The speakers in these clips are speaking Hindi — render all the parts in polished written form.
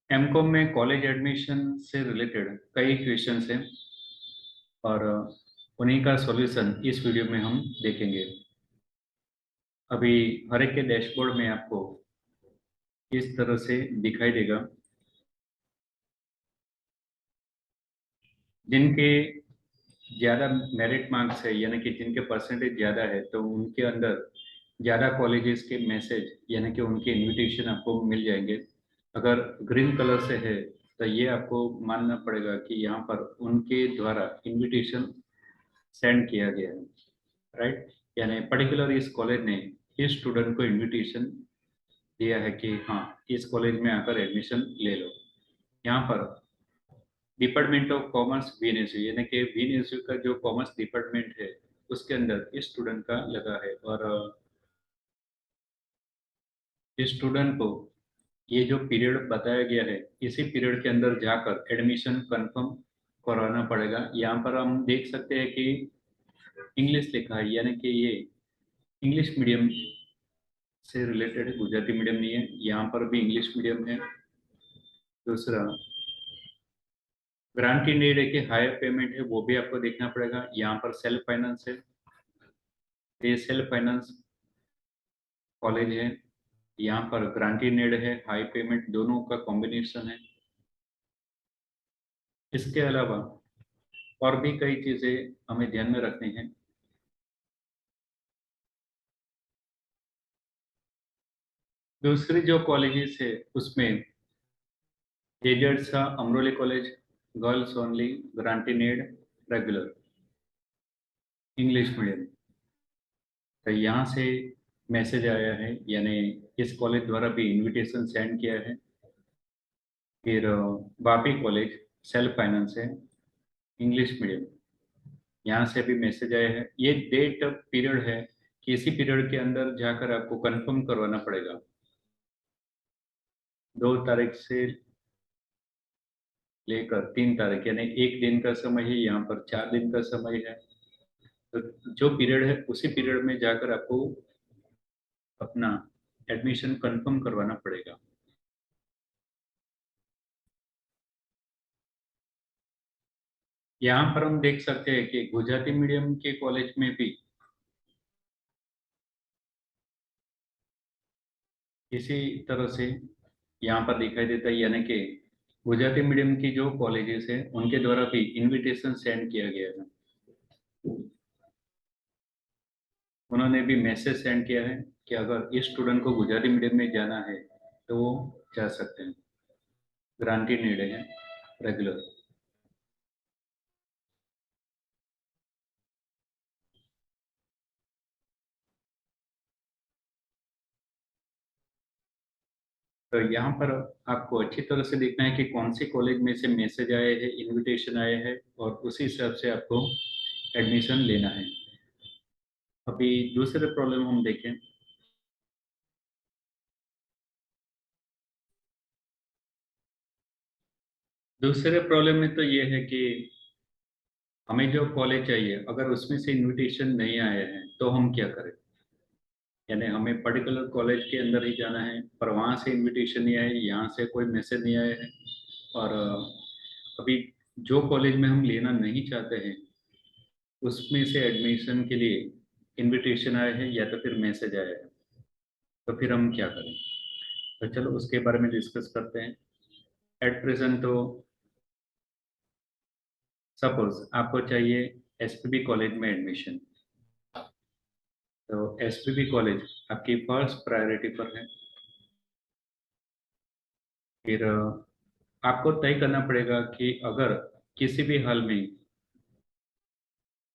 एमकॉम में कॉलेज एडमिशन से रिलेटेड कई क्वेश्चंस हैं और उन्हीं का सॉल्यूशन इस वीडियो में हम देखेंगे। अभी हर एक के डैशबोर्ड में आपको इस तरह से दिखाई देगा। जिनके ज़्यादा मेरिट मार्क्स है यानी कि जिनके परसेंटेज ज़्यादा है तो उनके अंदर ज़्यादा कॉलेजेस के मैसेज यानी कि उनके इनविटेशन आपको मिल जाएंगे। अगर ग्रीन कलर से है तो ये आपको मानना पड़ेगा कि यहाँ पर उनके द्वारा इनविटेशन सेंड किया गया है, राइट। यानी पर्टिकुलर इस कॉलेज ने इस स्टूडेंट को इनविटेशन दिया है कि हाँ इस कॉलेज में आकर एडमिशन ले लो। यहाँ पर डिपार्टमेंट ऑफ कॉमर्स VNSU यानी कि VNSU का जो कॉमर्स डिपार्टमेंट है उसके अंदर इस स्टूडेंट का लगा है और इस स्टूडेंट को ये जो पीरियड बताया गया है इसी पीरियड के अंदर जाकर एडमिशन कंफर्म करवाना पड़ेगा। यहाँ पर हम देख सकते हैं कि इंग्लिश लिखा है यानी कि ये इंग्लिश मीडियम से रिलेटेड है, गुजराती मीडियम नहीं है। यहाँ पर भी इंग्लिश मीडियम है। दूसरा ग्रांट इन एड है कि हायर पेमेंट है वो भी आपको देखना पड़ेगा। यहाँ पर सेल्फ फाइनेंस है, ये सेल्फ फाइनेंस कॉलेज है। यहाँ पर ग्रांट इन एड है, हाई पेमेंट, दोनों का कॉम्बिनेशन है। इसके अलावा और भी कई चीज़ें हमें ध्यान में रखनी है। दूसरी जो कॉलेजेस है उसमें जेजेड्स Amroli college, girls only, grant in aid, regular, English medium. तो यहाँ से मैसेज आया है यानी इस कॉलेज द्वारा भी इनविटेशन सेंड किया है। फिर वापी कॉलेज सेल्फ फाइनेंस है, इंग्लिश मीडियम, यहाँ से भी मैसेज आया है। ये डेट पीरियड है कि इसी पीरियड के अंदर जाकर आपको कंफर्म करवाना पड़ेगा। 2 तारीख से लेकर 3 तारीख यानी एक दिन का समय है, यहाँ पर 4 दिन का समय है। तो जो पीरियड है उसी पीरियड में जाकर आपको अपना एडमिशन कंफर्म करवाना पड़ेगा। यहाँ पर हम देख सकते हैं कि गुजराती मीडियम के कॉलेज में भी इसी तरह से यहाँ पर दिखाई देता है यानी कि गुजराती मीडियम की जो कॉलेजेस हैं उनके द्वारा भी इनविटेशन सेंड किया गया है। उन्होंने भी मैसेज सेंड किया है कि अगर इस स्टूडेंट को गुजराती मीडियम में जाना है तो वो जा सकते हैं। ग्रांटी नीड है रेगुलर। तो यहाँ पर आपको अच्छी तरह से देखना है कि कौन सी कॉलेज में से मैसेज आए हैं, इनविटेशन आए हैं और उसी हिसाब से आपको एडमिशन लेना है। अभी दूसरे प्रॉब्लम हम देखें। दूसरे प्रॉब्लम में तो ये है कि हमें जो कॉलेज चाहिए अगर उसमें से इनविटेशन नहीं आए हैं तो हम क्या करें। यानी हमें पर्टिकुलर कॉलेज के अंदर ही जाना है पर वहाँ से इनविटेशन नहीं आए, यहाँ से कोई मैसेज नहीं आए हैं और अभी जो कॉलेज में हम लेना नहीं चाहते हैं उसमें से एडमिशन के लिए इनविटेशन आया है या तो फिर मैसेज आया है, तो फिर हम क्या करें। तो चलो उसके बारे में डिस्कस करते हैं। एट प्रेजेंट तो सपोज आपको चाहिए SPB कॉलेज में एडमिशन, तो SPB कॉलेज आपकी फर्स्ट प्रायोरिटी पर है। फिर आपको तय करना पड़ेगा कि अगर किसी भी हाल में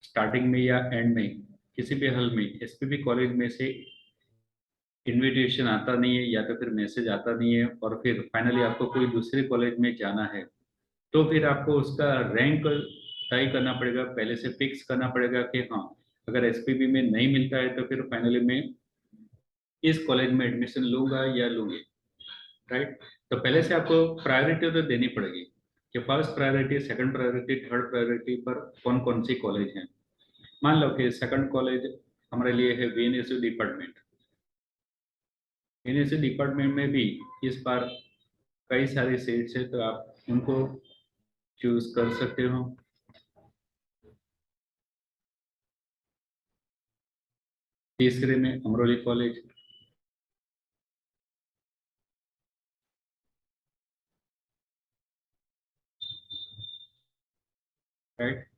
स्टार्टिंग में या एंड में किसी भी हाल में SPB कॉलेज में से इनविटेशन आता नहीं है या तो फिर मैसेज आता नहीं है और फिर फाइनली आपको कोई दूसरे कॉलेज में जाना है तो फिर आपको उसका रैंक तय करना पड़ेगा, पहले से फिक्स करना पड़ेगा कि हाँ अगर SPB में नहीं मिलता है तो फिर फाइनली मैं इस कॉलेज में एडमिशन लूंगा या लूंगी, राइट। तो पहले से आपको प्रायोरिटी तो देनी पड़ेगी कि first priority, second priority, third priority पर कौन कौन सी कॉलेज हैं। मान लो कि सेकंड कॉलेज हमारे लिए है VNSU डिपार्टमेंट। VNSU डिपार्टमेंट में भी इस बार कई सारे सीट्स है, तो आप उनको चूज कर सकते हो। तीसरे में अमरोली कॉलेज, राइट।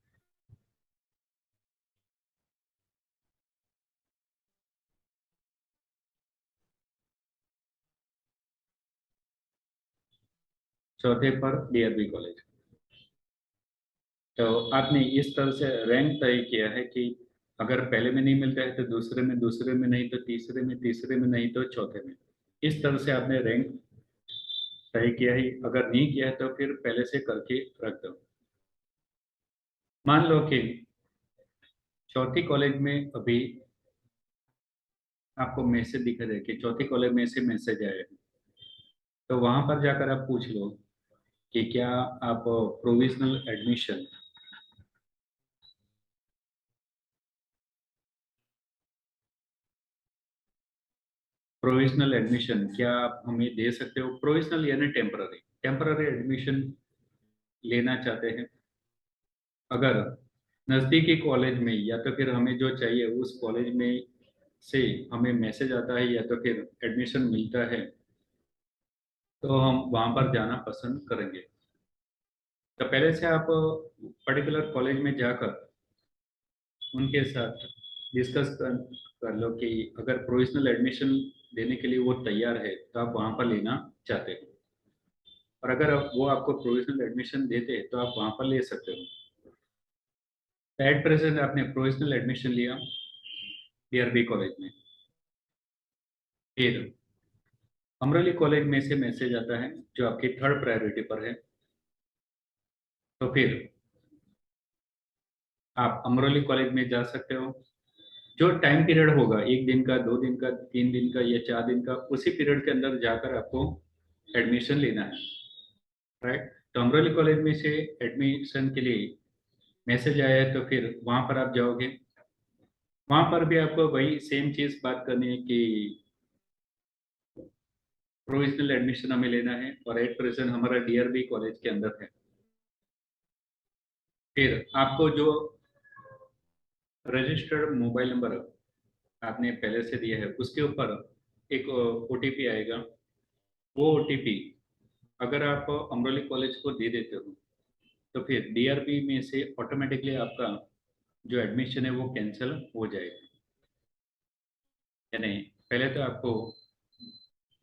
चौथे पर डीआरबी कॉलेज। तो आपने इस तरह से रैंक तय किया है कि अगर पहले में नहीं मिलता है तो दूसरे में, दूसरे में नहीं तो तीसरे में, तीसरे में नहीं तो चौथे में। इस तरह से आपने रैंक तय किया है। अगर नहीं किया है तो फिर पहले से करके रख दो। मान लो कि चौथी कॉलेज में अभी आपको मैसेज दिखा जाए कि चौथी कॉलेज में से मैसेज आया है, तो वहां पर जाकर आप पूछ लो कि क्या आप प्रोविजनल एडमिशन, प्रोविजनल एडमिशन क्या आप हमें दे सकते हो। प्रोविजनल यानी टेम्पररी, टेम्पररी एडमिशन लेना चाहते हैं। अगर नज़दीकी कॉलेज में या तो फिर हमें जो चाहिए उस कॉलेज में से हमें मैसेज आता है या तो फिर एडमिशन मिलता है, तो हम वहाँ पर जाना पसंद करेंगे। तो पहले से आप पर्टिकुलर कॉलेज में जाकर उनके साथ डिस्कस कर लो कि अगर प्रोविजनल एडमिशन देने के लिए वो तैयार है तो आप वहाँ पर लेना चाहते हो। और अगर वो आपको प्रोविजनल एडमिशन देते हैं तो आप वहाँ पर ले सकते हो। एट प्रेजेंट आपने प्रोविजनल एडमिशन लिया डीआरबी कॉलेज में, फिर अमरोली कॉलेज में से मैसेज आता है जो आपकी थर्ड प्रायोरिटी पर है, तो फिर आप अमरोली कॉलेज में जा सकते हो। जो टाइम पीरियड होगा, एक दिन का, दो दिन का, तीन दिन का या चार दिन का, उसी पीरियड के अंदर जाकर आपको एडमिशन लेना है, राइट। तो अमरोली कॉलेज में से एडमिशन के लिए मैसेज आया है तो फिर वहां पर आप जाओगे। वहां पर भी आपको वही सेम चीज बात करनी है कि प्रोविजनल एडमिशन हमें लेना है और एट प्रेजेंट हमारा डीआरबी कॉलेज के अंदर है। फिर आपको जो रजिस्टर्ड मोबाइल नंबर आपने पहले से दिया है उसके ऊपर एक ओटीपी आएगा। वो ओटीपी अगर आप अमरोली कॉलेज को दे देते हो तो फिर डीआरबी में से ऑटोमेटिकली आपका जो एडमिशन है वो कैंसिल हो जाएगा। यानी पहले तो आपको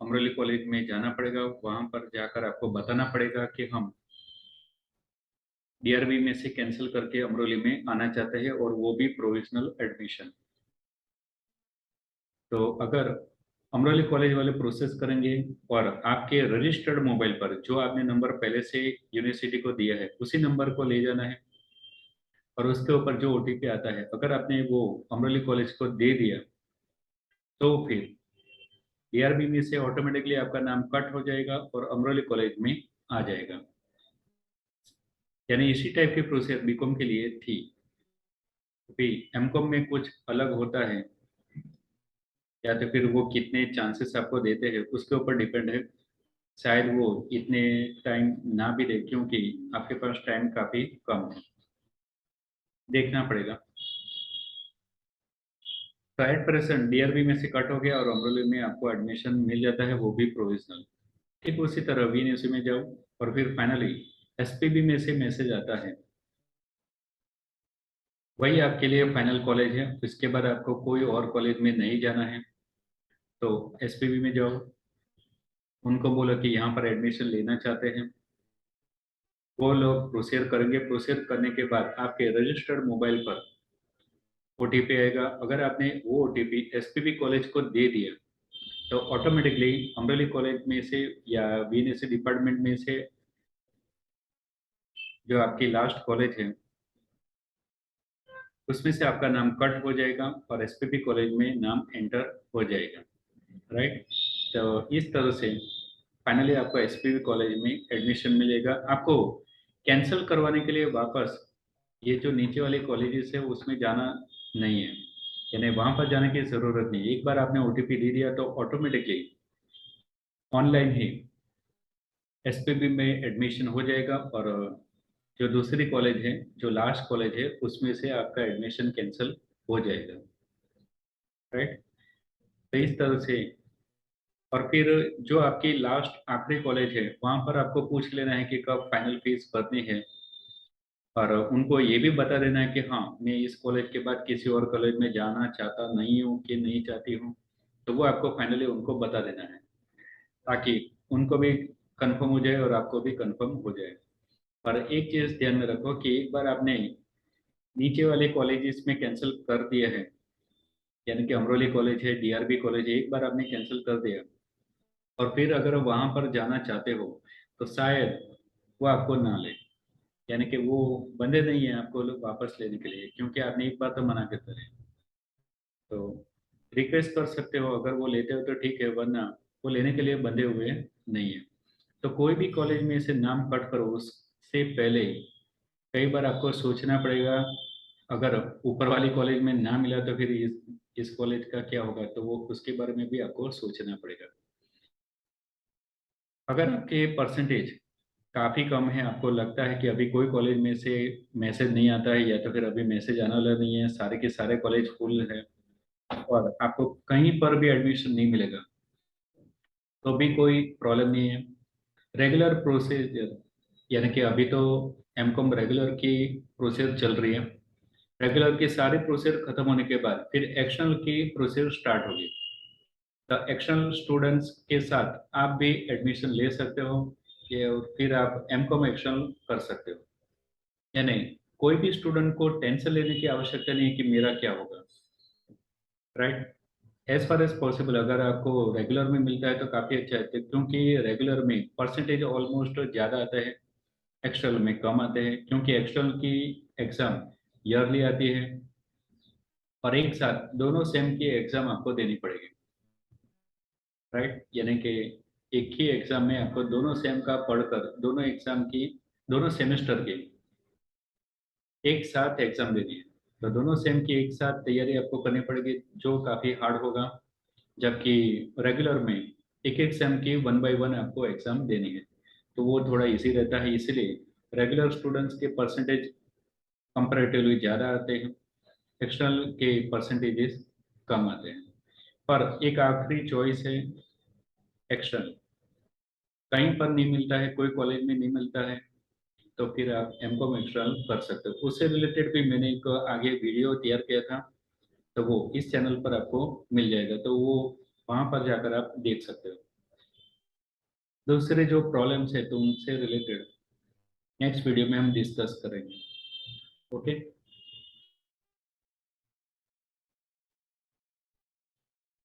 अमरोली कॉलेज में जाना पड़ेगा, वहां पर जाकर आपको बताना पड़ेगा कि हम डीआरबी में से कैंसिल करके अमरोली में आना चाहते हैं और वो भी प्रोविजनल एडमिशन। तो अगर अमरोली कॉलेज वाले प्रोसेस करेंगे और आपके रजिस्टर्ड मोबाइल पर जो आपने नंबर पहले से यूनिवर्सिटी को दिया है उसी नंबर को ले जाना है और उसके ऊपर जो ओटीपी आता है अगर आपने वो अमरोली कॉलेज को दे दिया तो फिर डीआरबी में से ऑटोमेटिकली आपका नाम कट हो जाएगा और अमरोली कॉलेज में आ जाएगा। यानी इसी टाइप की प्रोसेस बीकॉम के लिए थी। अभी एमकॉम में कुछ अलग होता है, या तो फिर वो कितने चांसेस आपको देते हैं उसके ऊपर डिपेंड है। शायद वो इतने टाइम ना भी दे क्योंकि आपके पास टाइम काफी कम है, देखना पड़ेगा। तो एट प्रेजेंट डीआरबी में से कट हो गया और अमरोली में आपको एडमिशन मिल जाता है, वो भी प्रोविजनल। ठीक उसी तरह वीएनयूसी में जाओ और फिर फाइनली एसपीबी में से मैसेज आता है, वही आपके लिए फाइनल कॉलेज है। इसके बाद आपको कोई और कॉलेज में नहीं जाना है। तो एसपीबी में जाओ, उनको बोलो कि यहाँ पर एडमिशन लेना चाहते हैं। वो लोग प्रोसीड करेंगे। प्रोसीड करने के बाद आपके रजिस्टर्ड मोबाइल पर ओटीपी आएगा। अगर आपने वो ओटीपी एसपीबी कॉलेज को दे दिया तो ऑटोमेटिकली अमरेली कॉलेज में से या बीएनएससी डिपार्टमेंट में से जो आपकी लास्ट कॉलेज है उसमें से आपका नाम कट हो जाएगा और एसपीबी कॉलेज में नाम एंटर हो जाएगा, राइट। तो इस तरह से फाइनली आपको एसपीबी कॉलेज में एडमिशन मिलेगा। आपको कैंसिल करवाने के लिए वापस ये जो नीचे वाले कॉलेजेस है उसमें जाना नहीं है, यानी वहां पर जाने की जरूरत नहीं। एक बार आपने ओटीपी दे दिया तो ऑटोमेटिकली ऑनलाइन ही एसपीबी में एडमिशन हो जाएगा, और जो दूसरी कॉलेज है, जो लास्ट कॉलेज है, उसमें से आपका एडमिशन कैंसिल हो जाएगा। राइट। तो इस तरह से। और फिर जो आपकी लास्ट आखिरी कॉलेज है, वहां पर आपको पूछ लेना है कि कब फाइनल फीस भरनी है, और उनको ये भी बता देना है कि हाँ, मैं इस कॉलेज के बाद किसी और कॉलेज में जाना चाहता नहीं हूँ कि नहीं चाहती हूँ। तो वो आपको फाइनली उनको बता देना है, ताकि उनको भी कंफर्म हो जाए और आपको भी कंफर्म हो जाए। और एक चीज ध्यान में रखो कि एक बार आपने नीचे वाले कॉलेजेस में कैंसिल कर दिया है, यानी कि अमरोली कॉलेज है, डीआरबी कॉलेज है, एक बार आपने कैंसिल कर दिया, और फिर अगर वहां पर जाना चाहते हो, तो शायद वो आपको ना ले, यानी कि वो बंदे नहीं है आपको वापस लेने के लिए, क्योंकि आपने एक बार तो मना कर दिया। तो रिक्वेस्ट कर सकते हो, अगर वो लेते हो तो ठीक है, वरना वो लेने के लिए बंधे हुए नहीं है। तो कोई भी कॉलेज में से नाम कट करो, उससे पहले कई बार आपको सोचना पड़ेगा। अगर ऊपर वाली कॉलेज में ना मिला तो फिर इस कॉलेज का क्या होगा, तो वो उसके बारे में भी आपको सोचना पड़ेगा। अगर आपके परसेंटेज काफ़ी कम है, आपको लगता है कि अभी कोई कॉलेज में से मैसेज नहीं आता है, या तो फिर अभी मैसेज आने वाला नहीं है, सारे के सारे कॉलेज फुल है, और आपको कहीं पर भी एडमिशन नहीं मिलेगा, तो भी कोई प्रॉब्लम नहीं है। रेगुलर प्रोसीजर, यानी कि अभी तो एमकॉम रेगुलर की प्रोसेस चल रही है। रेगुलर की सारी प्रोसेस खत्म होने के बाद फिर एक्शनल की प्रोसेस स्टार्ट होगी। तो एक्शनल स्टूडेंट्स के साथ आप भी एडमिशन ले सकते हो, ये, और फिर आप एमकॉम एक्शनल कर सकते हो। यानी कोई भी स्टूडेंट को टेंशन लेने की आवश्यकता नहीं है कि मेरा क्या होगा। Right. As far as possible अगर आपको रेगुलर में मिलता है तो काफ़ी अच्छा है, क्योंकि रेगुलर में परसेंटेज ऑलमोस्ट ज़्यादा आता है, एक्सटर्नल में कम आते हैं, क्योंकि एक्सटर्नल की एग्ज़ाम ईयरली आती है, और एक साथ दोनों सेम की एग्ज़ाम आपको देनी पड़ेगी। राइट। यानी कि एक ही एग्ज़ाम में आपको दोनों सेम का पढ़कर, दोनों एग्ज़ाम की, दोनों सेमेस्टर की एक साथ एग्ज़ाम देनी है। तो दोनों सेम की एक साथ तैयारी आपको करनी पड़ेगी, जो काफ़ी हार्ड होगा। जबकि रेगुलर में एक एक सेम की वन बाय वन आपको एग्ज़ाम देनी है, तो वो थोड़ा इजी रहता है। इसीलिए रेगुलर स्टूडेंट्स के परसेंटेज कंपैरेटिवली ज़्यादा आते हैं, एक्सटर्नल के परसेंटेजेस कम आते हैं। पर एक आखिरी चॉइस है एक्सटर्नल, कहीं पर नहीं मिलता है, कोई कॉलेज में नहीं मिलता है, तो फिर आप एमकॉम एक्सटर्नल कर सकते हो। उससे रिलेटेड भी मैंने एक आगे वीडियो तैयार किया था, तो वो इस चैनल पर आपको मिल जाएगा, तो वो वहाँ पर जाकर आप देख सकते हो। दूसरे जो प्रॉब्लम्स है तो उनसे रिलेटेड नेक्स्ट वीडियो में हम डिस्कस करेंगे। ओके।